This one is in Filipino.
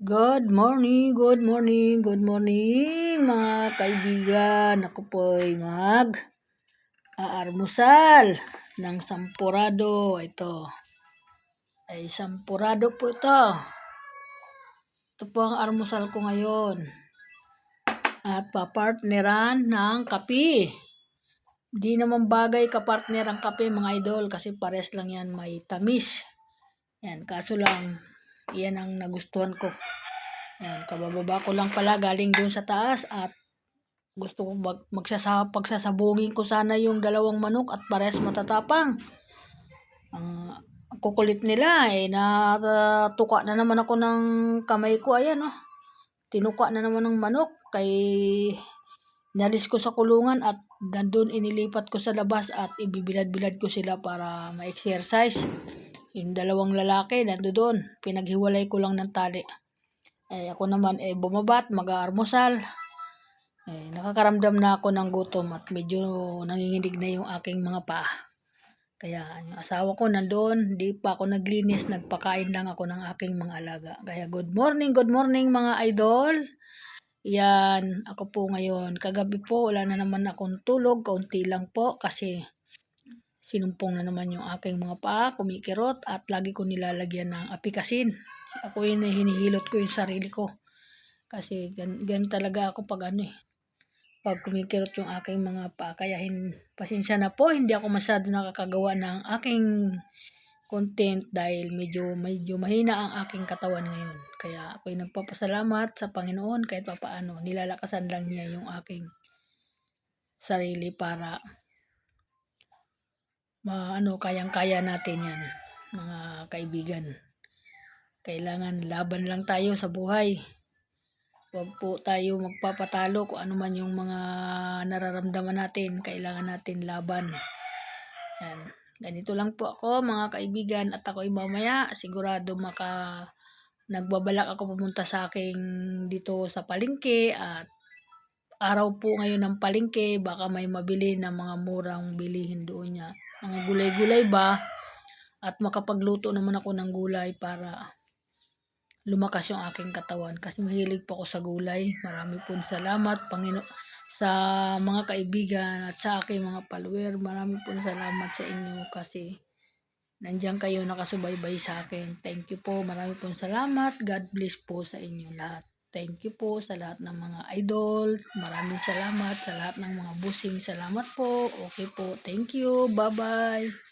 Good morning, good morning, good morning mga kaibigan. Ako po'y mag-aalmusal ng sampurado. Ito ay sampurado po ito. Ito po ang almusal ko ngayon. At papartneran ng kape. Di naman bagay kapartner ang kape mga idol kasi pares lang yan, may tamis. Yan, kaso lang, yan ang nagustuhan ko. Yan, kabababa ko lang pala galing doon sa taas at gusto ko pagsasabugin ko sana yung dalawang manok at pares matatapang. Ang kukulit nila natuka na naman ako ng kamay ko. Ayan oh. Tinuka na naman ng manok kay nalis ko sa kulungan at nandun inilipat ko sa labas at ibibilad-bilad ko sila para ma-exercise. Yung dalawang lalaki nandoon, pinaghiwalay ko lang ng tali. Ako naman bumaba at mag-aalmusal. Nakakaramdam na ako ng gutom at medyo nanginginig na yung aking mga paa. Kaya yung asawa ko nandoon, di pa ako naglinis, nagpakain lang ako ng aking mga alaga. Kaya good morning mga idol. Yan, ako po ngayon. Kagabi po wala na naman akong tulog, kaunti lang po kasi sinumpong na naman yung aking mga paa, kumikirot at lagi ko nilalagyan ng apikasin. Ako yun hinihilot ko yung sarili ko. Kasi gan talaga ako pag pag kumikirot yung aking mga paa. Kaya pasensya na po, hindi ako masyado nakakagawa ng aking content dahil medyo mahina ang aking katawan ngayon. Kaya ako'y nagpapasalamat sa Panginoon kahit papaano. Nilalakasan lang niya yung aking sarili para kayang-kaya natin yan, mga kaibigan. Kailangan laban lang tayo sa buhay. Huwag po tayo magpapatalo kung ano man yung mga nararamdaman natin. Kailangan natin laban. Yan. Ganito lang po ako mga kaibigan at ako'y mamaya sigurado nagbabalak ako pumunta sa aking dito sa palengke at araw po ngayon ng palengke, baka may mabili na mga murang bilihin doon niya. Mga gulay-gulay ba at makapagluto naman ako ng gulay para lumakas yung aking katawan kasi mahilig po ako sa gulay. Marami pong salamat sa mga kaibigan at sa aking mga follower. Marami pong salamat sa inyo kasi nandiyan kayo nakasubaybay sa akin. Thank you po. Marami pong salamat. God bless po sa inyo lahat. Thank you po sa lahat ng mga idol. Maraming salamat sa lahat ng mga busing. Salamat po. Okay po. Thank you. Bye-bye.